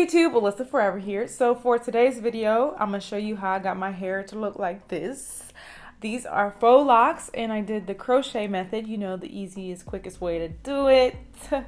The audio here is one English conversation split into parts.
Hey YouTube, Alyssa Forever here. So for today's video, I'm going to show you how I got my hair to look like this. These are faux locks and I did the crochet method, you know, the easiest, quickest way to do it.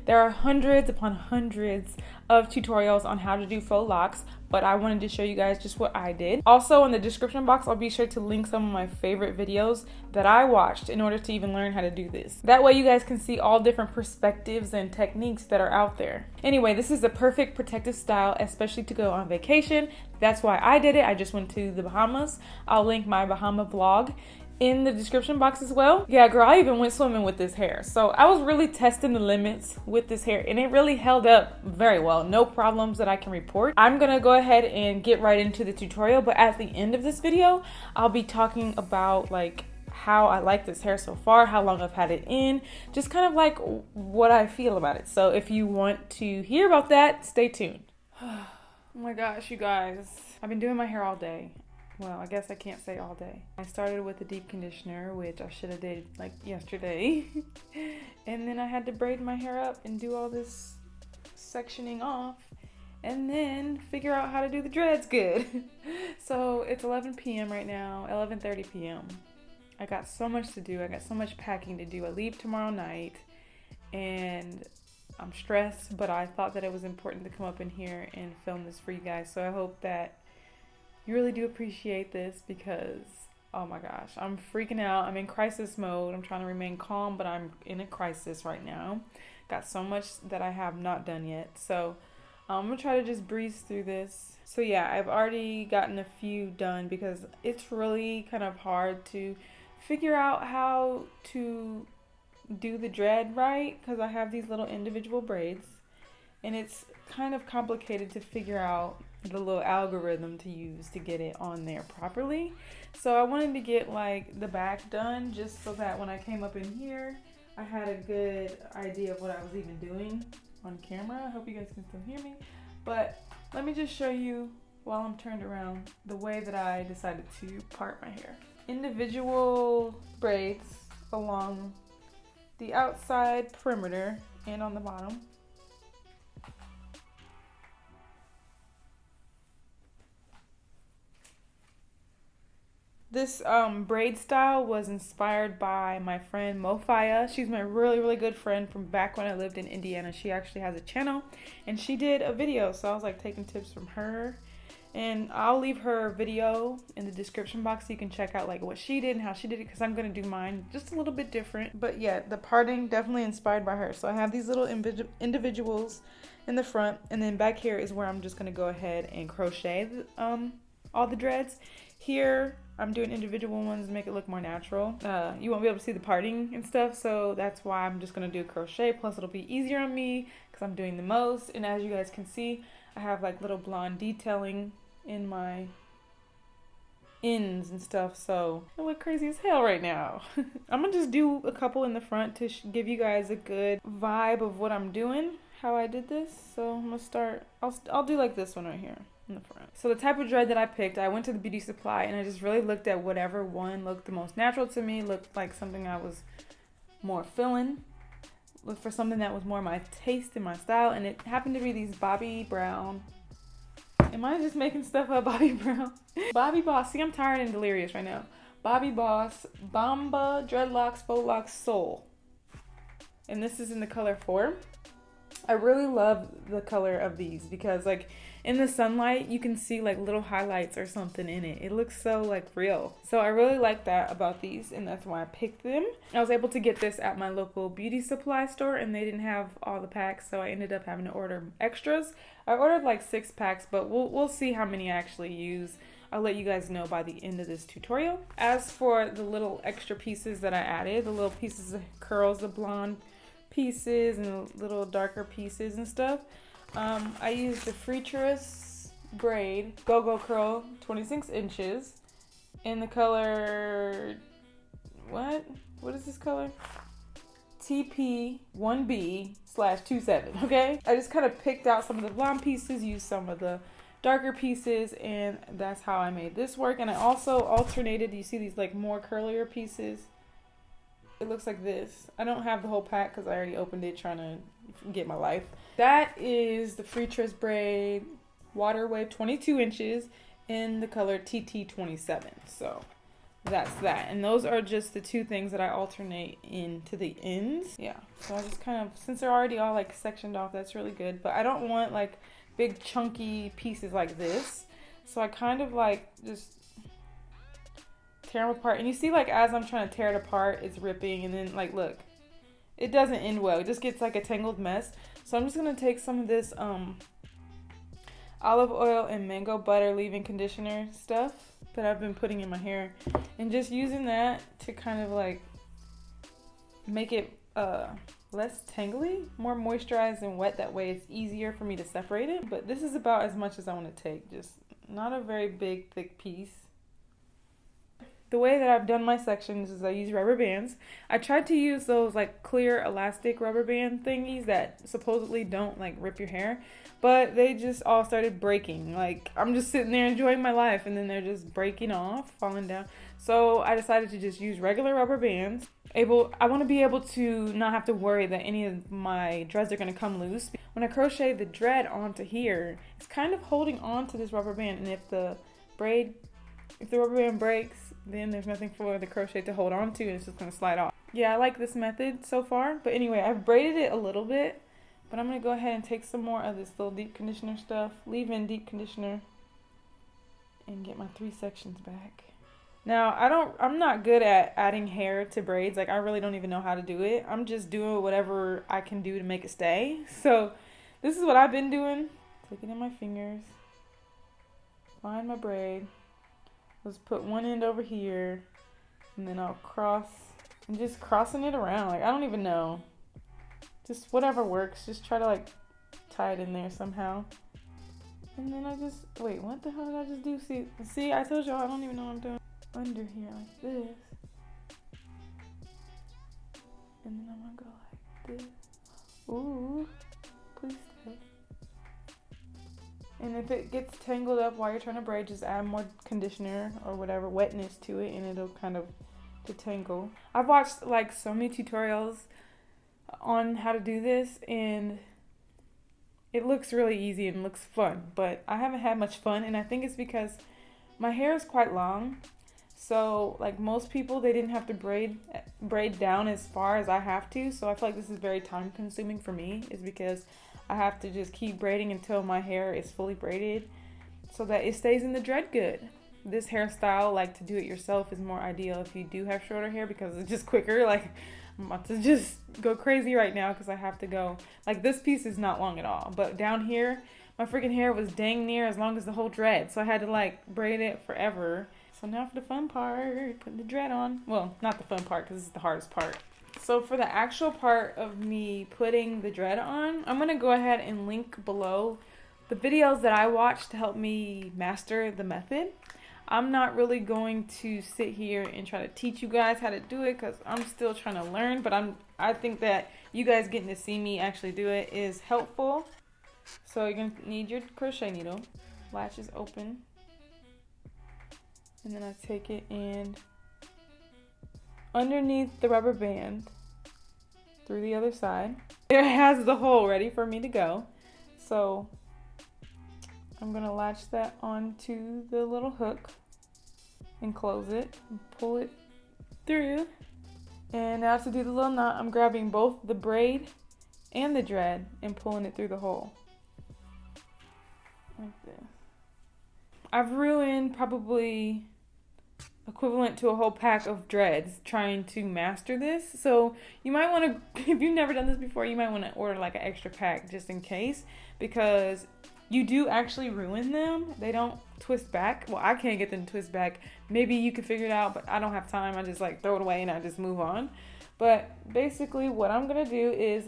There are hundreds upon hundreds of tutorials on how to do faux locks, but I wanted to show you guys just what I did. Also in the description box, I'll be sure to link some of my favorite videos that I watched in order to even learn how to do this. That way you guys can see all different perspectives and techniques that are out there. Anyway, this is the perfect protective style, especially to go on vacation. That's why I did it. I just went to the Bahamas. I'll link my Bahama vlog in the description box as well. Yeah, girl, I even went swimming with this hair. So I was really testing the limits with this hair and it really held up very well. No problems that I can report. I'm gonna go ahead and get right into the tutorial, but at the end of this video, I'll be talking about like how I like this hair so far, how long I've had it in, just kind of like what I feel about it. So if you want to hear about that, stay tuned. Oh my gosh, you guys. I've been doing my hair all day. Well, I guess I can't say all day. I started with a deep conditioner, which I should have did like yesterday. And then I had to braid my hair up and do all this sectioning off and then figure out how to do the dreads good. So it's 11 p.m. right now, 11:30 p.m. I got so much to do. I got so much packing to do. I leave tomorrow night and I'm stressed, but I thought that it was important to come up in here and film this for you guys. So I hope that you really do appreciate this because, oh my gosh, I'm freaking out. I'm in crisis mode. I'm trying to remain calm, but I'm in a crisis right now. Got so much that I have not done yet. So I'm going to try to just breeze through this. So yeah, I've already gotten a few done because it's really kind of hard to figure out how to do the dread right because I have these little individual braids and it's kind of complicated to figure out the little algorithm to use to get it on there properly. So I wanted to get like the back done just so that when I came up in here I had a good idea of what I was even doing on camera. I hope you guys can still hear me, but let me just show you while I'm turned around the way that I decided to part my hair. Individual braids along the outside perimeter and on the bottom. This braid style was inspired by my friend Mofaya. She's my really good friend from back when I lived in Indiana. She actually has a channel and she did a video, so I was like taking tips from her. And I'll leave her video in the description box so you can check out like what she did and how she did it because I'm going to do mine just a little bit different. But yeah, the parting definitely inspired by her. So I have these little individuals in the front and then back here is where I'm just going to go ahead and crochet all the dreads. Here I'm doing individual ones to make it look more natural. You won't be able to see the parting and stuff, so that's why I'm just going to do crochet. Plus it'll be easier on me because I'm doing the most. And as you guys can see, I have like little blonde detailing in my ends and stuff, so I look crazy as hell right now. I'm gonna just do a couple in the front to give you guys a good vibe of what I'm doing, how I did this. So I'm gonna start, I'll do like this one right here in the front. So the type of dread that I picked, I went to the beauty supply and I just really looked at whatever one looked the most natural to me, looked like something I was more feeling, looked for something that was more my taste and my style, and it happened to be these Bobbi Brown. Am I just making stuff up? Bobbi Brown? Bobbi Boss. See, I'm tired and delirious right now. Bobbi Boss Bamba Dreadlocks Faux Locs Soul. And this is in the color 4. I really love the color of these because like in the sunlight you can see like little highlights or something in it. It looks so like real. So I really like that about these and that's why I picked them. I was able to get this at my local beauty supply store and they didn't have all the packs, so I ended up having to order extras. I ordered like 6 packs, but we'll see how many I actually use. I'll let you guys know by the end of this tutorial. As for the little extra pieces that I added, the little pieces of curls, the blonde pieces and the little darker pieces and stuff, I used the Freetress braid Go-Go Curl 26 inches in the color, what is this color? TP1B/27, okay? I just kind of picked out some of the blonde pieces, used some of the darker pieces, and that's how I made this work. And I also alternated, you see these like more curlier pieces? It looks like this. I don't have the whole pack because I already opened it trying to get my life. That is the Freetress braid Water Wave 22 inches in the color TT27. So that's that. And those are just the two things that I alternate into the ends. Yeah, so I just kind of, since they're already all like sectioned off, that's really good. But I don't want like big chunky pieces like this. So I kind of like just tear them apart. And you see, like, as I'm trying to tear it apart, it's ripping. And then, like, look, it doesn't end well. It just gets like a tangled mess. So I'm just going to take some of this olive oil and mango butter leave-in conditioner stuff that I've been putting in my hair, and just using that to kind of like make it less tangly, more moisturized and wet. That way it's easier for me to separate it. But this is about as much as I want to take, just not a very big thick piece. The way that I've done my sections is I use rubber bands. I tried to use those like clear elastic rubber band thingies that supposedly don't like rip your hair, but they just all started breaking. Like, I'm just sitting there enjoying my life and then they're just breaking off, falling down. So I decided to just use regular rubber bands. I want to be able to not have to worry that any of my dreads are going to come loose. When I crochet the dread onto here, it's kind of holding on to this rubber band, and if the rubber band breaks, then there's nothing for the crochet to hold on to, and it's just going to slide off. Yeah, I like this method so far. But anyway, I've braided it a little bit, but I'm going to go ahead and take some more of this little deep conditioner stuff, leave-in deep conditioner, and get my 3 sections back. Now, I'm not good at adding hair to braids. Like, I really don't even know how to do it. I'm just doing whatever I can do to make it stay. So this is what I've been doing. Take it in my fingers, find my braid. Let's put one end over here, and then I'll cross, and just crossing it around. Like, I don't even know. Just whatever works. Just try to like tie it in there somehow. And then I just, wait, what the hell did I just do? See, I told y'all I don't even know what I'm doing. Under here like this. And then I'm gonna go like this. Ooh, please stay. And if it gets tangled up while you're trying to braid, just add more conditioner or whatever wetness to it, and it'll kind of detangle. I've watched like so many tutorials on how to do this, and it looks really easy and looks fun, but I haven't had much fun, and I think it's because my hair is quite long. So like most people, they didn't have to braid down as far as I have to. So I feel like this is very time consuming for me, is because I have to just keep braiding until my hair is fully braided so that it stays in the dread good. This hairstyle, like to do it yourself, is more ideal if you do have shorter hair because it's just quicker. Like, I'm about to just go crazy right now because I have to go. Like, this piece is not long at all, but down here, my freaking hair was dang near as long as the whole dread. So I had to like braid it forever. So now for the fun part, putting the dread on. Well, not the fun part because this is the hardest part. So for the actual part of me putting the dread on, I'm going to go ahead and link below the videos that I watched to help me master the method. I'm not really going to sit here and try to teach you guys how to do it because I'm still trying to learn, but I think that you guys getting to see me actually do it is helpful. So you're going to need your crochet needle, latches open, and then I take it and underneath the rubber band through the other side. It has the hole ready for me to go. So I'm going to latch that onto the little hook and close it and pull it through. And now to do the little knot, I'm grabbing both the braid and the dread and pulling it through the hole. Like this. I've ruined probably equivalent to a whole pack of dreads trying to master this. So you might want to, if you've never done this before, you might want to order like an extra pack just in case, because you do actually ruin them. They don't twist back. Well, I can't get them to twist back. Maybe you could figure it out, but I don't have time. I just like throw it away and I just move on. But basically what I'm going to do is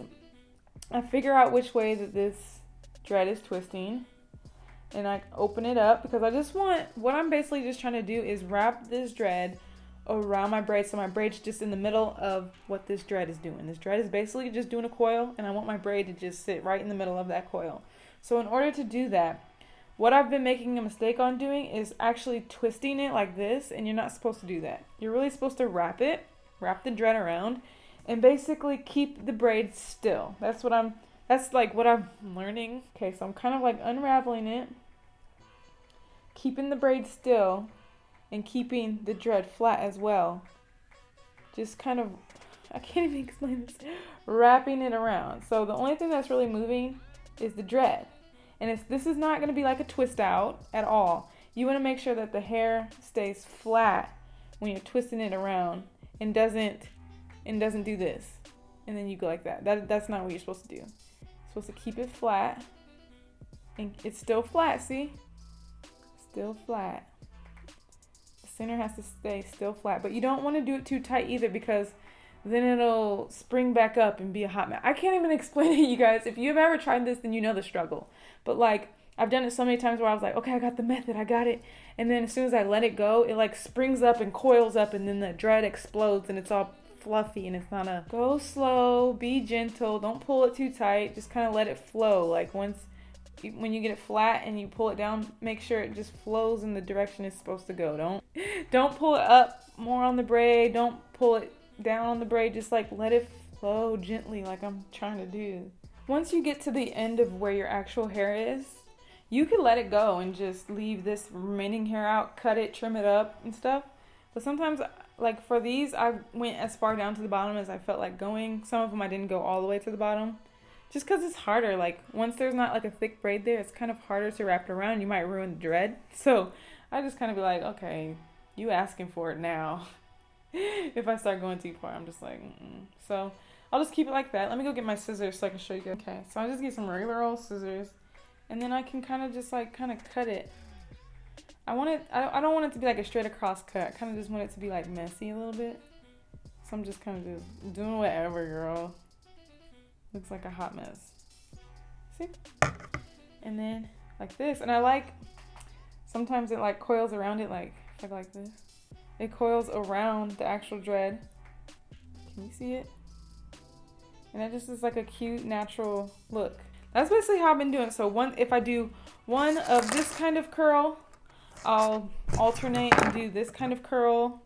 I figure out which way that this dread is twisting. And I open it up because I just want, what I'm basically just trying to do is wrap this dread around my braid. So my braid's just in the middle of what this dread is doing. This dread is basically just doing a coil, and I want my braid to just sit right in the middle of that coil. So in order to do that, what I've been making a mistake on doing is actually twisting it like this, and you're not supposed to do that. You're really supposed to wrap the dread around, and basically keep the braid still. That's like what I'm learning. Okay, so I'm kind of like unraveling it. keeping the braid still and keeping the dread flat as well. Just kind of, I can't even explain this, wrapping it around. So the only thing that's really moving is the dread. And this is not going to be like a twist out at all. You want to make sure that the hair stays flat when you're twisting it around and doesn't do this. And then you go like that. That's not what you're supposed to do. You're supposed to keep it flat. And it's still flat, see? Still flat. The center has to stay still flat. But you don't want to do it too tight either, because then it'll spring back up and be a hot mess. I can't even explain it, you guys. If you've ever tried this, then you know the struggle. But like, I've done it so many times where I was like, okay, I got the method, I got it. And then as soon as I let it go, it like springs up and coils up, and then the dread explodes and it's all fluffy, and it's not a... Go slow, be gentle, don't pull it too tight, just kind of let it flow. Like when you get it flat and you pull it down, make sure it just flows in the direction it's supposed to go. Don't pull it up more on the braid, don't pull it down on the braid, just like let it flow gently like I'm trying to do. Once you get to the end of where your actual hair is, you can let it go and just leave this remaining hair out, cut it, trim it up and stuff. But sometimes, like for these, I went as far down to the bottom as I felt like going. Some of them I didn't go all the way to the bottom, just because it's harder. Like once there's not like a thick braid there, it's kind of harder to wrap it around. You might ruin the dread. So I just kind of be like, okay, you asking for it now. If I start going too far, I'm just like, So I'll just keep it like that. Let me go get my scissors so I can show you guys. Okay, so I'll just get some regular old scissors, and then I can kind of just like cut it. I don't want it to be like a straight across cut. I kind of just want it to be like messy a little bit. So I'm just kind of just doing whatever, girl. Looks like a hot mess. See? And then like this. And I like, sometimes it like coils around it, like this. It coils around the actual dread. Can you see it? And that just is like a cute, natural look. That's basically how I've been doing. So if I do one of this kind of curl, I'll alternate and do this kind of curl.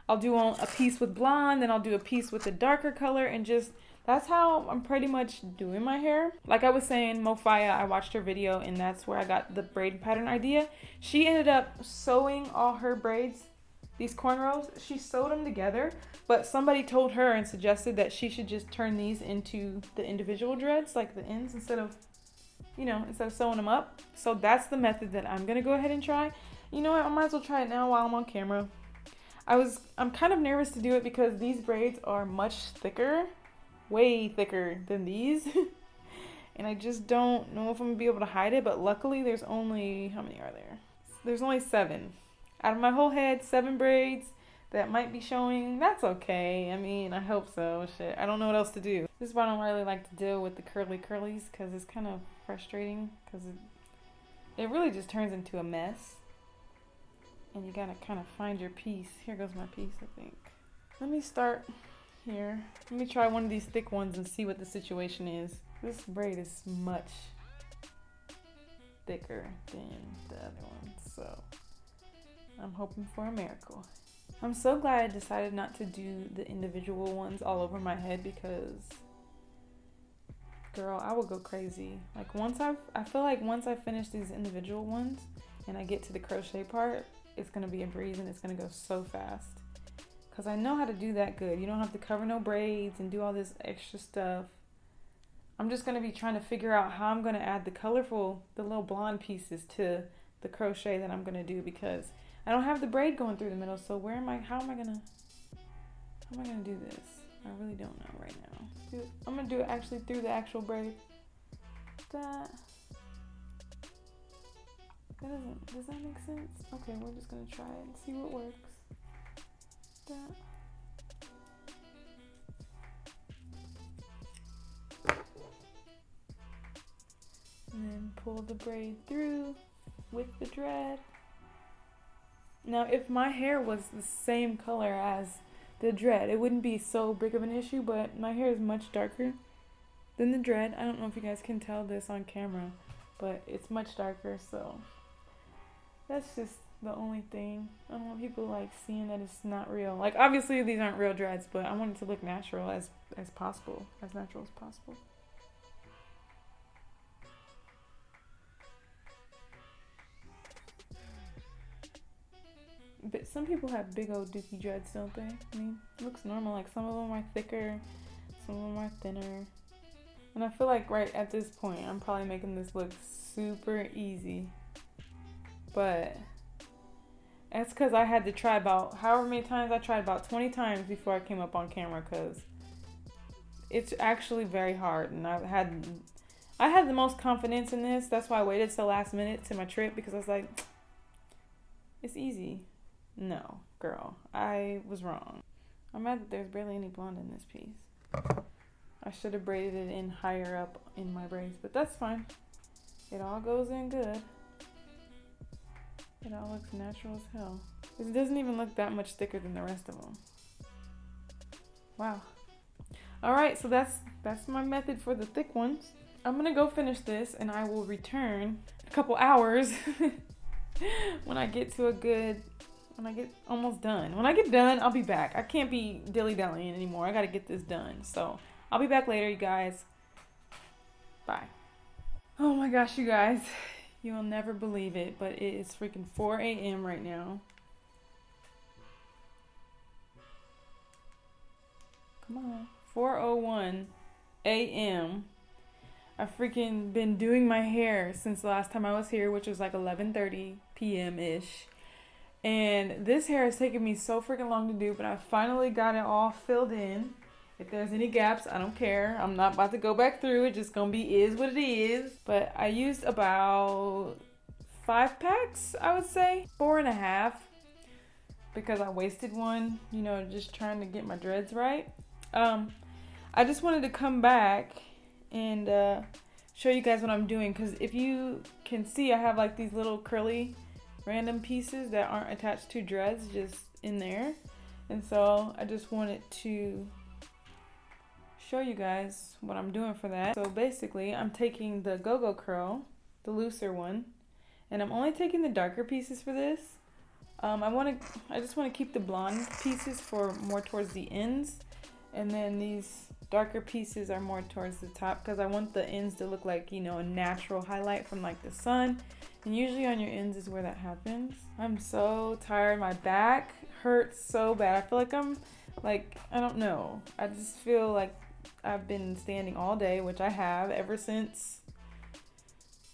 I'll do a piece with blonde, then I'll do a piece with a darker color, and just, that's how I'm pretty much doing my hair. Like I was saying, Mofaya, I watched her video, and that's where I got the braid pattern idea. She ended up sewing all her braids, these cornrows, she sewed them together, but somebody told her and suggested that she should just turn these into the individual dreads, like the ends, instead of sewing them up. So that's the method that I'm gonna go ahead and try. You know what, I might as well try it now while I'm on camera. I'm kind of nervous to do it because these braids are much thicker, way thicker than these. And I just don't know if I'm gonna be able to hide it, but luckily there's only, how many are there? There's only 7. Out of my whole head, 7 braids that might be showing. That's okay. I mean, I hope so. Shit, I don't know what else to do. This is why I don't really like to deal with the curlies, because it's kind of frustrating, because it really just turns into a mess. And you gotta kind of find your piece. Here goes my piece, I think. Let me start here. Let me try one of these thick ones and see what the situation is. This braid is much thicker than the other one, so I'm hoping for a miracle. I'm so glad I decided not to do the individual ones all over my head, because girl, I will go crazy. Like I feel like once I finish these individual ones and I get to the crochet part, it's gonna be a breeze and it's gonna go so fast. Cause I know how to do that good. You don't have to cover no braids and do all this extra stuff. I'm just gonna be trying to figure out how I'm gonna add the little blonde pieces to the crochet that I'm gonna do, because I don't have the braid going through the middle. So how am I gonna do this? I really don't know right now. I'm gonna do it actually through the actual braid. Does that make sense? Okay, we're just gonna try it and see what works. And then pull the braid through with the dread. Now, if my hair was the same color as the dread, it wouldn't be so big of an issue, but my hair is much darker than the dread. I don't know if you guys can tell this on camera, but it's much darker, so that's just the only thing. I don't want people like seeing that it's not real. Like, obviously these aren't real dreads, but I want it to look natural as possible, as natural as possible. but some people have big old dookie dreads, don't they? I mean, it looks normal. Like some of them are thicker, some of them are thinner. And I feel like right at this point, I'm probably making this look super easy. But that's because I had to try about, however many times, I tried about 20 times before I came up on camera, because it's actually very hard. And I had the most confidence in this. That's why I waited till last minute to my trip, because I was like, it's easy. No, girl, I was wrong. I'm mad that there's barely any blonde in this piece. I should have braided it in higher up in my braids, but that's fine. It all goes in good. It all looks natural as hell. This doesn't even look that much thicker than the rest of them. Wow. Alright, so that's my method for the thick ones. I'm gonna go finish this and I will return in a couple hours when I get almost done. When I get done, I'll be back. I can't be dilly-dallying anymore. I gotta get this done. So I'll be back later, you guys. Bye. Oh my gosh, you guys. You'll never believe it, but it is freaking 4 a.m. right now. Come on. 4:01 a.m. I've freaking been doing my hair since the last time I was here, which was like 11:30 p.m.-ish. And this hair has taken me so freaking long to do, but I finally got it all filled in. If there's any gaps, I don't care. I'm not about to go back through it. Just gonna be is what it is. But I used about 5 packs, I would say. 4.5. Because I wasted one, you know, just trying to get my dreads right. I just wanted to come back and show you guys what I'm doing. Because if you can see, I have like these little curly random pieces that aren't attached to dreads just in there. And so I just wanted to show you guys what I'm doing for that. So basically I'm taking the go-go curl, the looser one, and I'm only taking the darker pieces for this. I just want to keep the blonde pieces for more towards the ends, and then these darker pieces are more towards the top, because I want the ends to look like, you know, a natural highlight from like the sun, and usually on your ends is where that happens. I'm so tired. My back hurts so bad. I feel like I don't know, I just feel like I've been standing all day, which I have ever since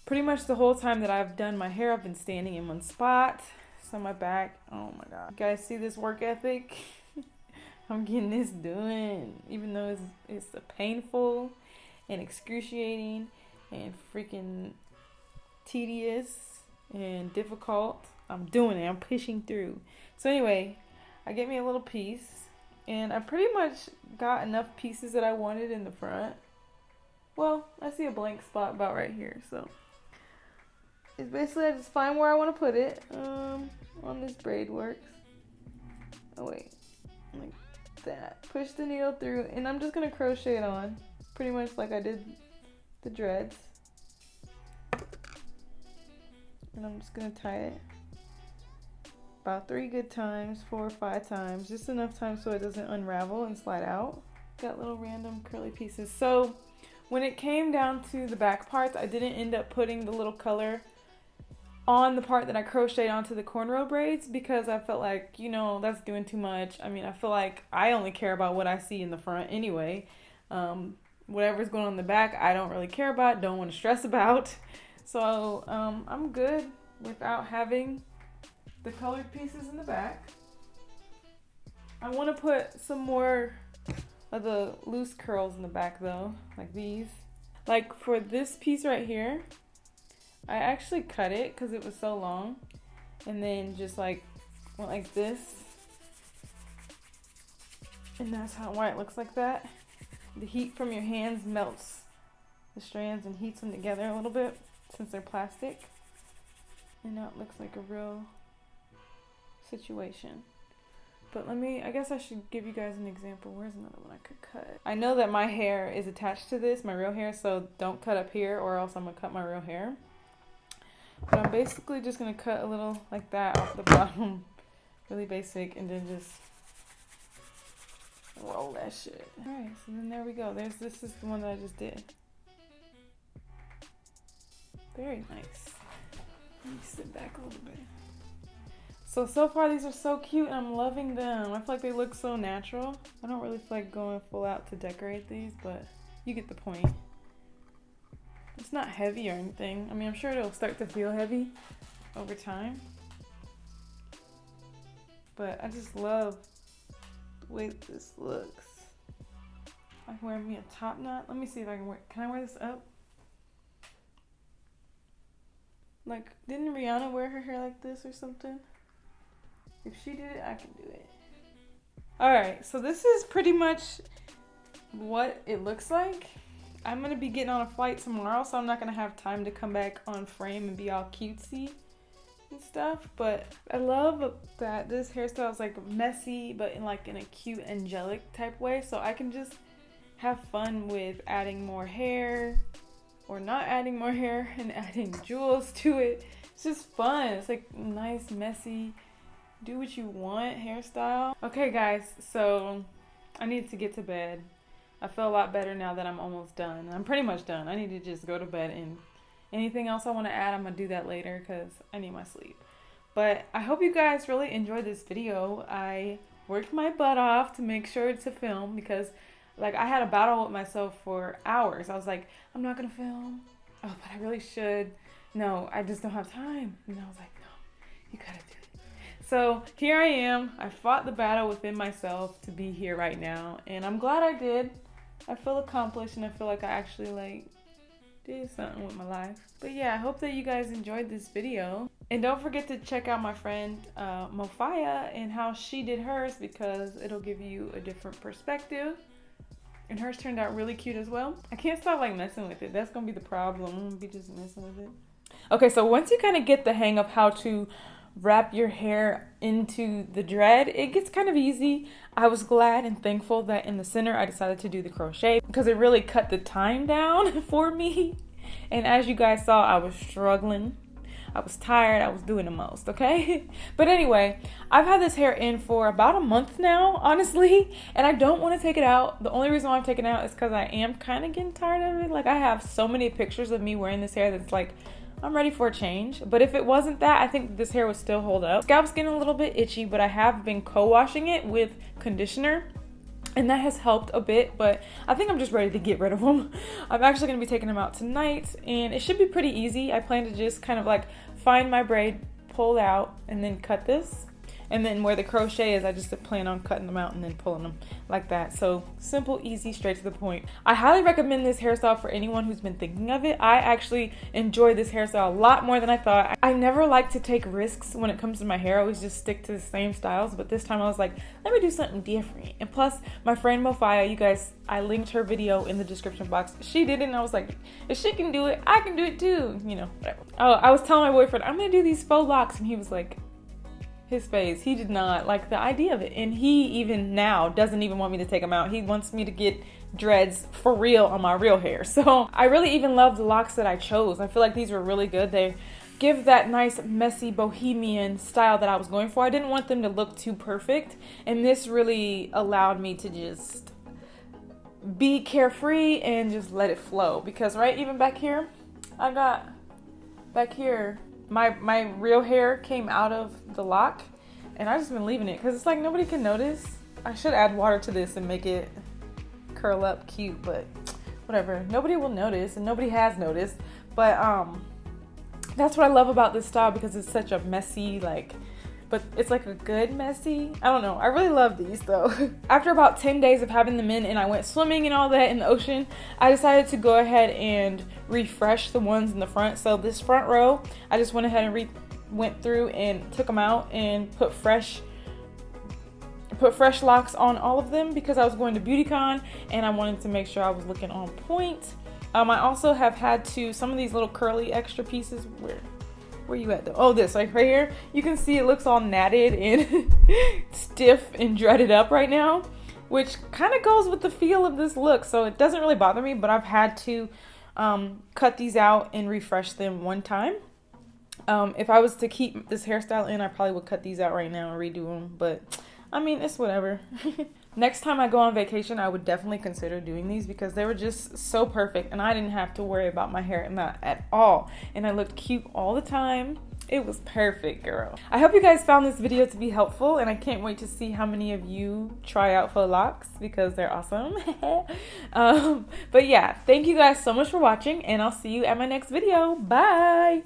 pretty much the whole time that I've done my hair. I've been standing in one spot. So my back, oh my god. You guys see this work ethic? I'm getting this done, even though it's painful and excruciating and freaking tedious and difficult. I'm doing it. I'm pushing through. So anyway, I get me a little piece, and I pretty much got enough pieces that I wanted in the front. Well, I see a blank spot about right here, so it's basically I just find where I want to put it on this braid works. Oh wait, like that. Push the needle through, and I'm just gonna crochet it on, pretty much like I did the dreads. And I'm just gonna tie it about 3 good times, 4 or 5 times, just enough time so it doesn't unravel and slide out. Got little random curly pieces. So when it came down to the back parts, I didn't end up putting the little color on the part that I crocheted onto the cornrow braids, because I felt like, you know, that's doing too much. I mean, I feel like I only care about what I see in the front anyway. Whatever's going on in the back, I don't really care about, don't want to stress about. So I'm good without having the colored pieces in the back. I want to put some more of the loose curls in the back though, like these. Like for this piece right here, I actually cut it because it was so long, and then just like went like this, and that's why it looks like that. The heat from your hands melts the strands and heats them together a little bit since they're plastic, and now it looks like a real situation. But I guess I should give you guys an example. Where's another one I could cut? I know that my hair is attached to this, my real hair, so don't cut up here or else I'm gonna cut my real hair. But I'm basically just gonna cut a little like that off the bottom, really basic, and then just roll that shit. Alright, so then there we go. This is the one that I just did. Very nice. Let me sit back a little bit. So far these are so cute and I'm loving them. I feel like they look so natural. I don't really feel like going full out to decorate these, but you get the point. It's not heavy or anything. I mean, I'm sure it'll start to feel heavy over time. But I just love the way this looks. I can wear me a top knot. Let me see if I can I wear this up? Like, didn't Rihanna wear her hair like this or something? If she did it, I can do it. Alright, so this is pretty much what it looks like. I'm going to be getting on a flight tomorrow, so I'm not going to have time to come back on frame and be all cutesy and stuff. But I love that this hairstyle is like messy, but in a cute, angelic type way. So I can just have fun with adding more hair or not adding more hair and adding jewels to it. It's just fun. It's like nice, messy, do what you want hairstyle. Okay guys, so I need to get to bed. I feel a lot better now that I'm almost done. I'm pretty much done. I need to just go to bed, and anything else I want to add, I'm gonna do that later because I need my sleep. But I hope you guys really enjoyed this video. I worked my butt off to make sure to film because like I had a battle with myself for hours. I was like, I'm not gonna film. Oh, but I really should. No, I just don't have time. And I was like, no, you gotta do it. So here I am. I fought the battle within myself to be here right now, and I'm glad I did. I feel accomplished, and I feel like I actually did something with my life. But yeah, I hope that you guys enjoyed this video, and don't forget to check out my friend Mofaya and how she did hers, because it'll give you a different perspective. And hers turned out really cute as well. I can't stop like messing with it. That's gonna be the problem. I'm gonna be just messing with it. Okay, so once you kind of get the hang of how to wrap your hair into the dread, it gets kind of easy. I was glad and thankful that in the center I decided to do the crochet because it really cut the time down for me. And as you guys saw, I was struggling. I was tired. I was doing the most, okay? But anyway, I've had this hair in for about a month now, honestly, and I don't want to take it out. The only reason why I'm taking it out is because I am kind of getting tired of it. Like, I have so many pictures of me wearing this hair that's like, I'm ready for a change. But if it wasn't that, I think this hair would still hold up. Scalp's getting a little bit itchy, but I have been co-washing it with conditioner, and that has helped a bit, but I think I'm just ready to get rid of them. I'm actually going to be taking them out tonight, and it should be pretty easy. I plan to just kind of like find my braid, pull out, and then cut this. And then where the crochet is, I just plan on cutting them out and then pulling them like that. So simple, easy, straight to the point. I highly recommend this hairstyle for anyone who's been thinking of it. I actually enjoy this hairstyle a lot more than I thought. I never like to take risks when it comes to my hair. I always just stick to the same styles. But this time I was like, let me do something different. And plus, my friend Mofaya, you guys, I linked her video in the description box. She did it, and I was like, if she can do it, I can do it too. You know, whatever. Oh, I was telling my boyfriend, I'm gonna do these faux locks, and he was like, his face, he did not like the idea of it, and he even now doesn't even want me to take them out. He wants me to get dreads for real on my real hair. So I really even love the locks that I chose. I feel like these were really good. They give that nice messy bohemian style that I was going for. I didn't want them to look too perfect, and this really allowed me to just be carefree and just let it flow. Because right, even back here, I got back here, my real hair came out of the lock, and I just been leaving it because it's like nobody can notice. I should add water to this and make it curl up cute, but whatever. Nobody will notice, and nobody has noticed. But that's what I love about this style, because it's such a messy, like, but it's like a good messy. I don't know. I really love these though. After about 10 days of having them in, and I went swimming and all that in the ocean, I decided to go ahead and refresh the ones in the front. So this front row, I just went ahead and went through and took them out and put fresh locks on all of them, because I was going to BeautyCon and I wanted to make sure I was looking on point. I also have had to, some of these little curly extra pieces, where you at though? Oh, this, like right here, you can see it looks all natted and stiff and dreaded up right now, which kind of goes with the feel of this look, so it doesn't really bother me. But I've had to cut these out and refresh them one time. If I was to keep this hairstyle in, I probably would cut these out right now and redo them, but I mean, it's whatever. Next time I go on vacation, I would definitely consider doing these, because they were just so perfect, and I didn't have to worry about my hair in that at all. And I looked cute all the time, It was perfect, girl. I hope you guys found this video to be helpful, and I can't wait to see how many of you try out Faux Locs because they're awesome. But yeah, thank you guys so much for watching, and I'll see you at my next video. Bye!